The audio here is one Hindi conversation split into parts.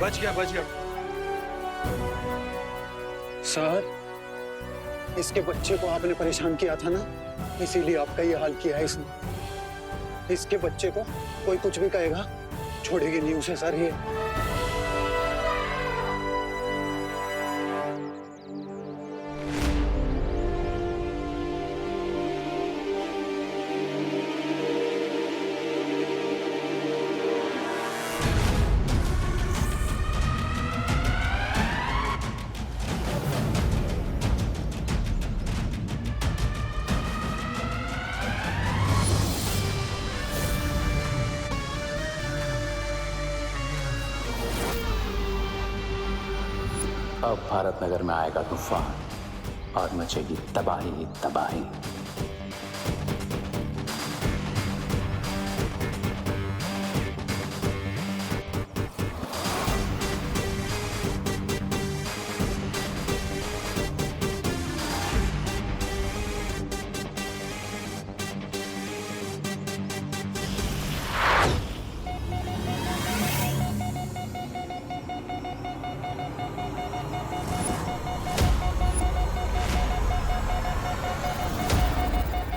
बच गया बच गया। सर, इसके बच्चे को आपने परेशान किया था ना, इसीलिए आपका ये हाल किया है इसने। इसके बच्चे को कोई कुछ भी कहेगा, छोड़ेगी नहीं उसे सर ये। अब भारत नगर में आएगा तूफान और मचेगी तबाही तबाही।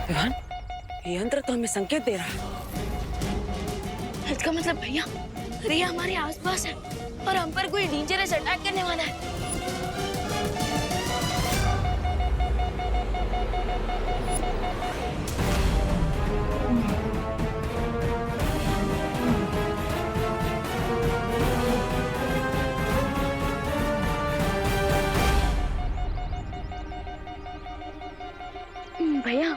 विवान, ये यंत्र तो हमें संकेत दे रहा है। इसका मतलब भैया रिया हमारे आसपास है और हम पर कोई डेंजरस अटैक करने वाला है। भैया,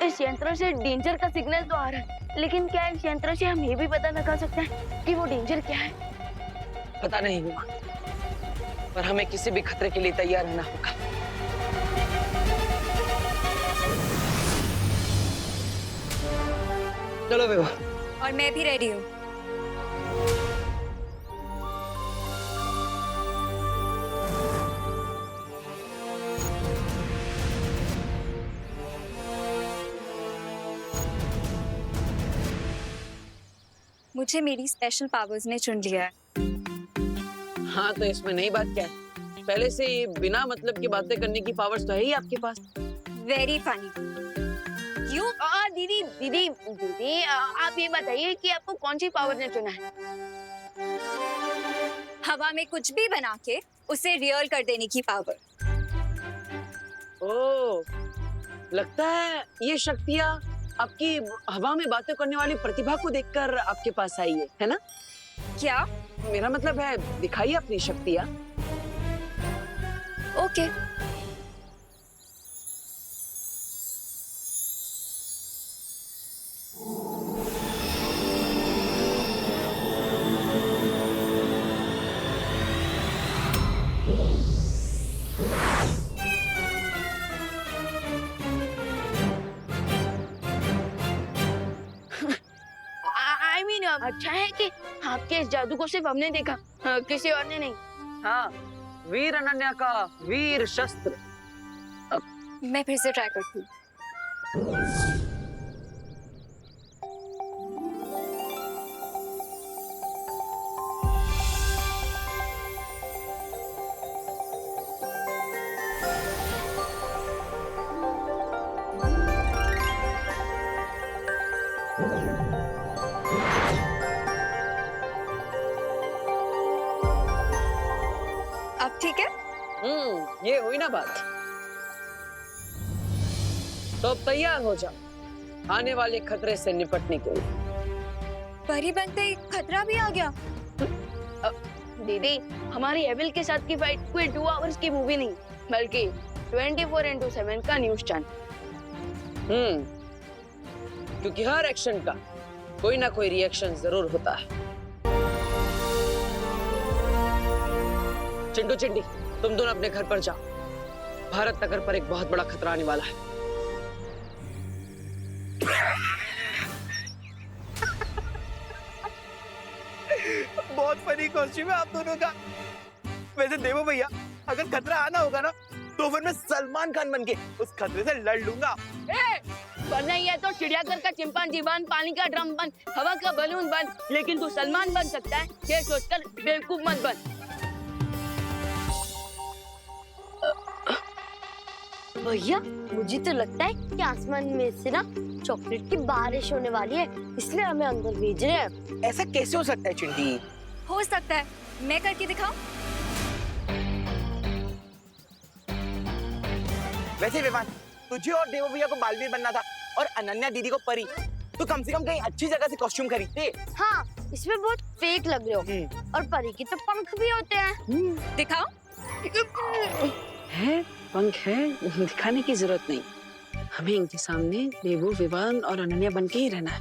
इस यंत्र से डेंजर का सिग्नल तो आ रहा है, लेकिन क्या इस यंत्र से हम ये भी पता लगा सकते हैं कि वो डेंजर क्या है? पता नहीं हुआ, पर हमें किसी भी खतरे के लिए तैयार रहना होगा। चलो विभा। और मैं भी रेडी हूँ। मुझे मेरी स्पेशल पावर्स ने चुन लिया है। हाँ, तो इसमें नई बात क्या है? पहले से ही बिना मतलब की बातें करने की पावर्स तो है ही आपके पास। Very funny. क्यों? दीदी दीदी दीदी, आप ये बताइए कि आपको कौन सी पावर ने चुना है? हवा में कुछ भी बना के उसे रियल कर देने की पावर। ओह, लगता है ये शक्तियाँ आपकी हवा में बातें करने वाली प्रतिभा को देखकर आपके पास आई है ना? क्या? मेरा मतलब है, दिखाइए अपनी शक्तियाँ। ओके। अच्छा है कि आपके इस जादू को सिर्फ हमने देखा, किसी और ने नहीं। हाँ, वीर अनन्या का वीर शस्त्र। मैं फिर से ट्राई करती हूँ। अब ठीक है? ये हुई ना बात। तो अब तैयार हो जाओ आने वाले खतरे से निपटने के लिए। परी बनते ही खतरा भी आ गया। दीदी, हमारी एविल के साथ की फाइट कोई 2 आवर्स की मूवी नहीं, बल्कि 24x7 का न्यूज चैनल। क्योंकि हर एक्शन का कोई ना कोई रिएक्शन जरूर होता है। चिंटू चिंटी, तुम दोनों अपने घर पर जाओ। भारत नगर पर एक बहुत बड़ा खतरा आने वाला है। बहुत फनी कॉस्ट्यूम है आप दोनों का। वैसे देवो भैया, अगर खतरा आना होगा ना, तो फिर मैं सलमान खान बनके उस खतरे से लड़ लूंगा। वरना ये तो चिड़ियाघर का चिंपांजी बन, पानी का ड्रम बन, हवा का बलून बन, लेकिन तू सलमान बन सकता है ये सोचकर बेवकूफ मत बन। भैया मुझे तो लगता है कि आसमान में से ना चॉकलेट की बारिश होने वाली है, इसलिए हमें अंदर भेज रहे हैं। ऐसा कैसे हो सकता है चिंटी? हो सकता है, मैं करके दिखाऊं? वैसे विवान, तुझे और देवो भैया को बालवीर बनना था और अनन्या दीदी को परी। तो कम से कम कहीं अच्छी जगह से कॉस्ट्यूम खरीदते। हाँ, इसमें बहुत फेक लग रहे हो। और परी की तो पंख भी होते हैं। दिखाओ। है पंख है, दिखाने की जरूरत नहीं। हमें इनके सामने देवो, विवान और अनन्या बन के ही रहना है।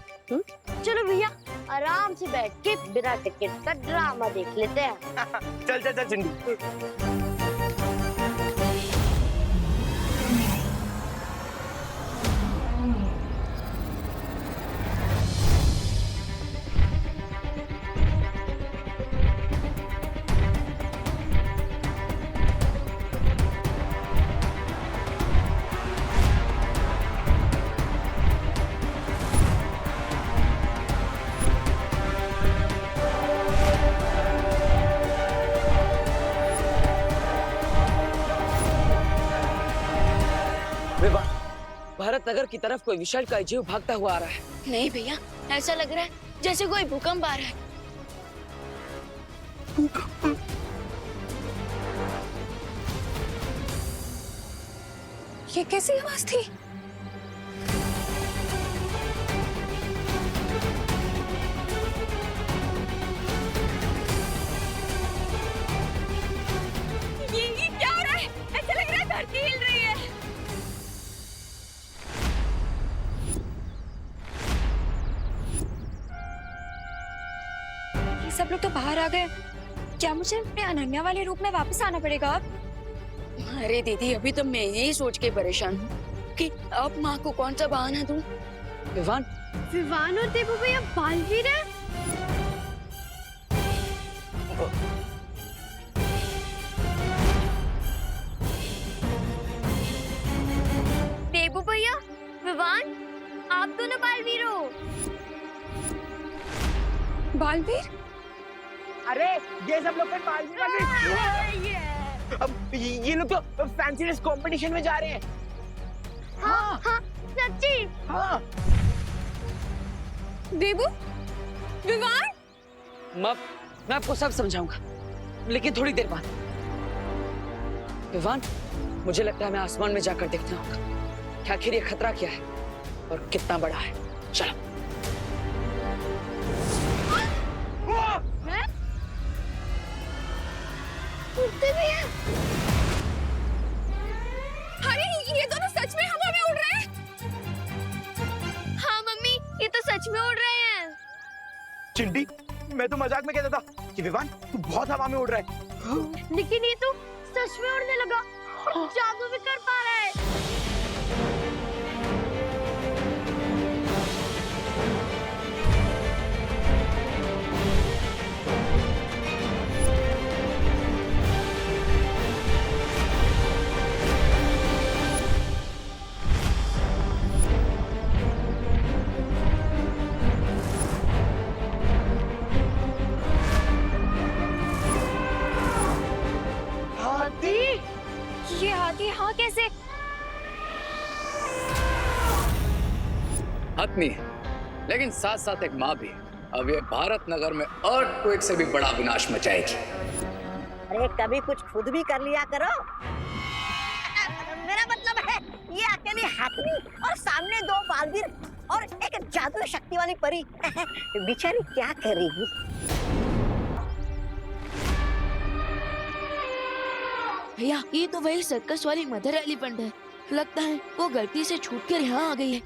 चलो भैया आराम से बैठ के बिना टिकट का ड्रामा देख लेते हैं। चल चल चल चिंटी। भारत नगर की तरफ कोई विशालकाय जीव भागता हुआ आ रहा है। नहीं भैया, ऐसा लग रहा है जैसे कोई भूकंप आ रहा है। ये कैसी आवाज थी? ये क्या हो रहा है? ऐसा लग रहा है धरती हिल रही है। ये सब लोग तो बाहर आ गए। क्या मुझे अपने अनन्या वाले रूप में वापस आना पड़ेगा अब? अरे दीदी, अभी तो मैं यही सोच के परेशान हूँ कि अब माँ को कौन सा बहाना दूँ। विवान, विवान और देवो भैया बालवीर हैं? देवो भैया, विवान, आप दोनों बालवीर हो। बालवीर? अरे ये सब लोग बालवीर बन गए। अब ये लोग तो फैंसी ड्रेस कंपटीशन में जा रहे हैं। हाँ हाँ सच्ची। हाँ। देवो, विवान? मैं आपको सब समझाऊंगा, लेकिन थोड़ी देर बाद। विवान, मुझे लगता है हमें आसमान में जाकर देखना होगा कि आखिर ये खतरा क्या है और कितना बड़ा है। चलो। उड़ते भी हैं। अरे ये दोनों सच में हवा में उड़ रहे हैं। हाँ मम्मी, ये तो सच में उड़ रहे हैं। चिंटी, मैं तो मजाक में कहता था कि विवान तू बहुत हवा में उड़ रहा है। लेकिन ये तो सच में उड़ने लगा और जादू भी कर पा रहा है। ये हाथी हाँ कैसे? आदमी है, लेकिन साथ साथ एक माँ भी। अब ये भारत नगर में अर्थक्वेक से भी बड़ा विनाश मचाएगी। अरे कभी कुछ खुद भी कर लिया करो। मेरा मतलब है ये अकेली हाथी और सामने दो बालवीर और एक जादुई शक्ति वाली परी बेचारी क्या करेगी? भैया, ये तो वही सर्कस वाली मदर एलिफेंट है। लगता है वो गलती से छूटकर यहाँ आ गई है।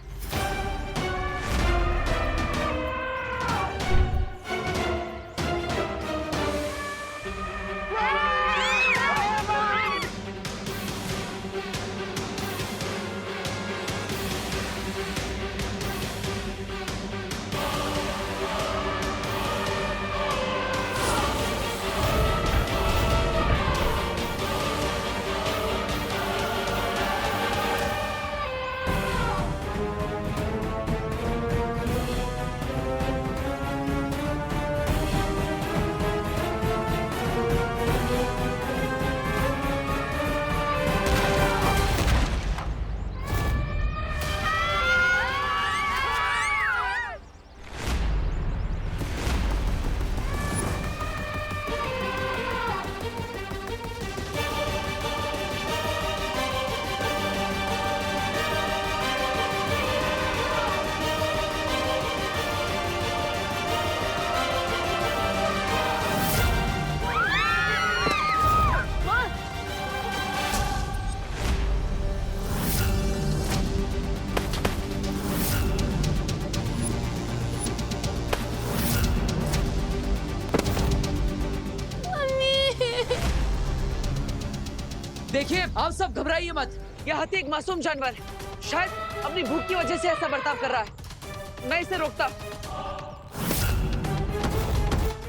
देखिए, आप सब घबराइए मत। यह हाथी एक मासूम जानवर है, शायद अपनी भूख की वजह से ऐसा बर्ताव कर रहा है। मैं इसे रोकता।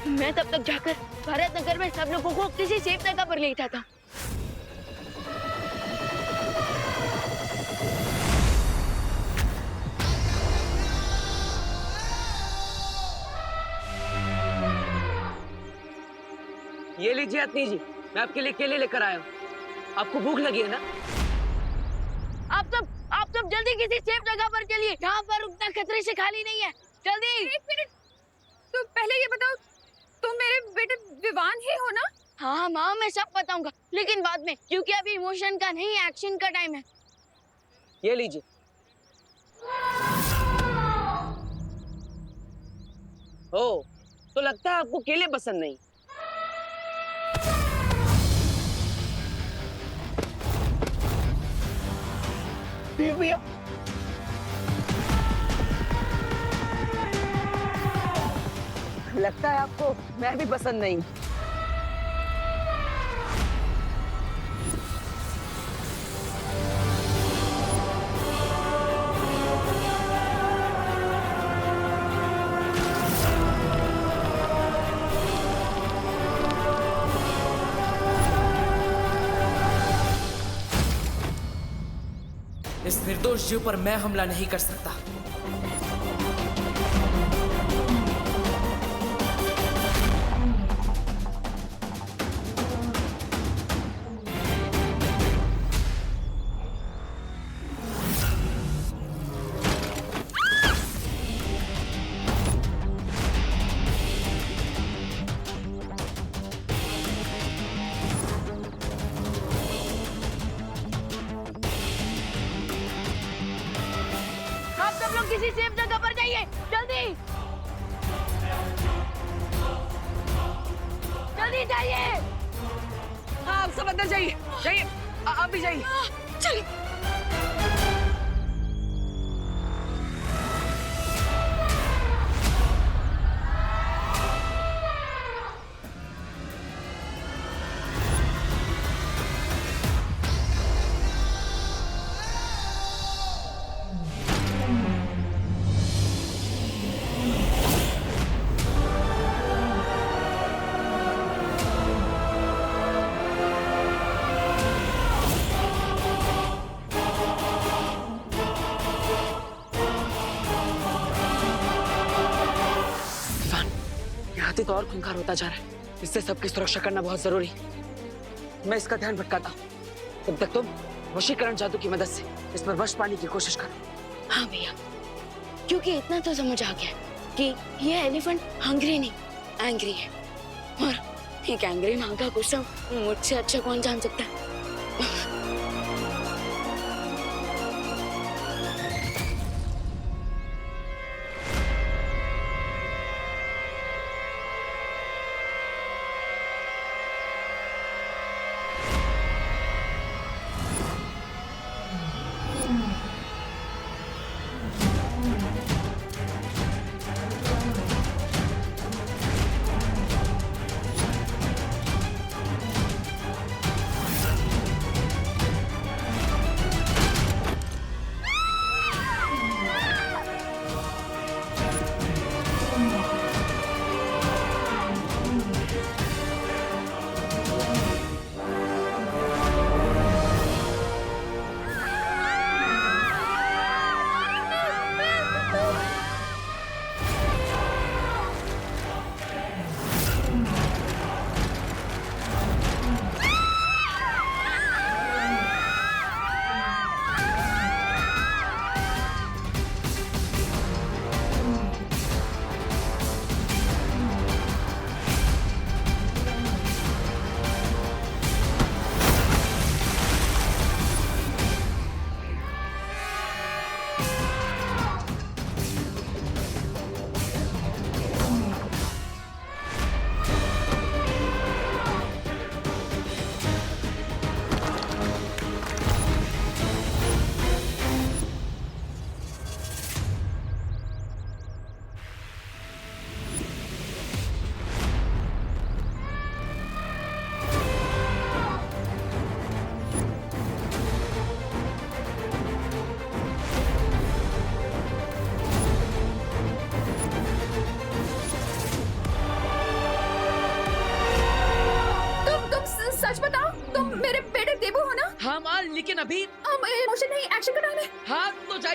मैं तब तक जाकर भारत नगर में सब लोगों को किसी सेफ जगह पर ले जाता। ये लीजिए अतनी जी, मैं आपके लिए केले लेकर आया हूँ। आपको भूख लगी है ना? आप सब जल्दी किसी सेफ जगह पर चलिए, यहाँ पर उतना खतरे से खाली नहीं है। जल्दी। एक मिनट, तो पहले ये बताओ, तुम मेरे बेटे विवान ही हो ना? हाँ माँ, मैं सब बताऊंगा, लेकिन बाद में, क्योंकि अभी इमोशन का नहीं, एक्शन का टाइम है। ये लीजिए। ओ, तो लगता है आपको केले पसंद नहीं। भैया लगता है आपको मैं भी पसंद नहीं। इस निर्दोष जीव पर मैं हमला नहीं कर सकता। आप सब लोग किसी सेफ जगह पर जाइए, जल्दी जल्दी जाइए। हाँ, आप सब अंदर जाइए, जाइए। आप भी जाइए। चलिए। हाथी तो और खूंखार होता जा रहा है, इससे सबकी सुरक्षा करना बहुत जरूरी है। मैं इसका ध्यान भटकाता हूँ, तब तक तुम वशीकरण जादू की मदद से इस पर वश पाने की कोशिश करो। हाँ भैया, क्योंकि इतना तो समझ आ गया कि ये एलिफेंट हंग्री नहीं, एंग्री है, और एक एंग्री माँ का गुस्सा मुझसे अच्छा कौन जान सकता है।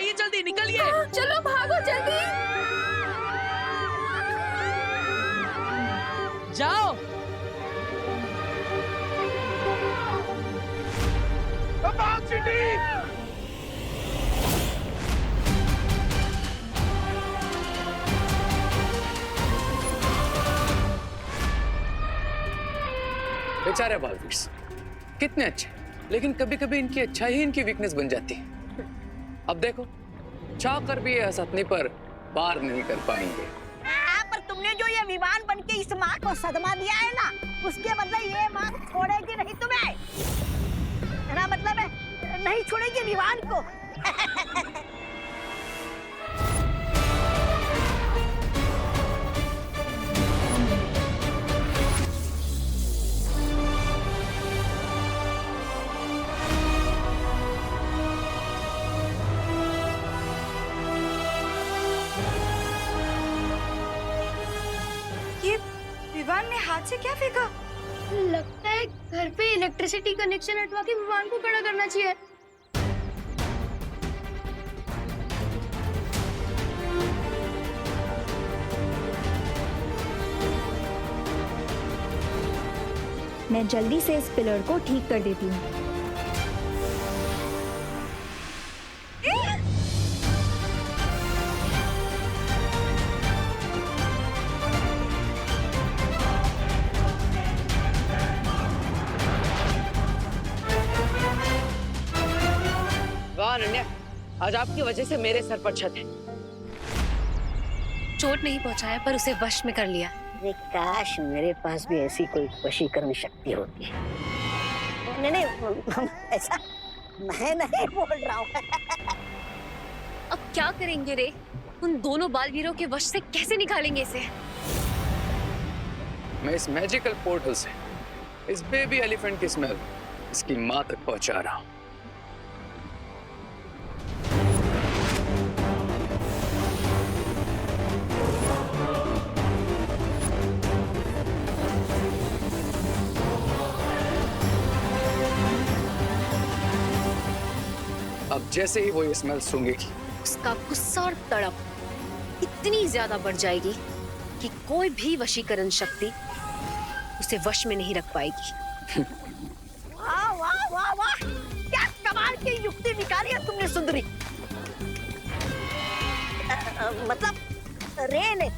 जाइए जल्दी, निकलिए। चलो भागो जल्दी। जाओ। भाग चिट्टी। बेचारे बालवीर्स कितने अच्छे, लेकिन कभी कभी इनकी अच्छाई ही इनकी वीकनेस बन जाती है। अब देखो, चाह कर भी ये हसतनी पर पार नहीं कर पाएंगे। पर तुमने जो ये विमान बन के इस माँ को सदमा दिया है ना, उसके बदले ये माँ छोड़ेगी नहीं तुम्हें। मेरा मतलब है नहीं छोड़ेगी विमान को। विवान ने हाथ से क्या फेंका? लगता है घर पे इलेक्ट्रिसिटी कनेक्शन हटवा के विमान को खड़ा करना चाहिए। मैं जल्दी से इस पिलर को ठीक कर देती हूँ। वाह अनन्या, आज आपकी वजह से मेरे सर पर छत है। चोट नहीं पहुंचाया पर उसे वश में कर लिया। अरे काश मेरे पास भी ऐसी कोई वशीकरण शक्ति होती। नहीं ऐसा मैं नहीं बोल रहा हूँ। अब क्या करेंगे रे? उन दोनों बालवीरों के वश से कैसे निकालेंगे इसे? मैं इस मैजिकल पोर्टल से इस बेबी एलिफेंट की स्मेल इसकी माँ तक पहुंचा रहा हूँ। अब जैसे ही वो ये स्मेल सूंघेगी, उसका गुस्सा और तड़प इतनी ज्यादा बढ़ जाएगी कि कोई भी वशीकरण शक्ति उसे वश में नहीं रख पाएगी। वाह वाह वाह वाह, क्या कमाल की युक्ति निकाली है तुमने सुंदरी। मतलब रे ने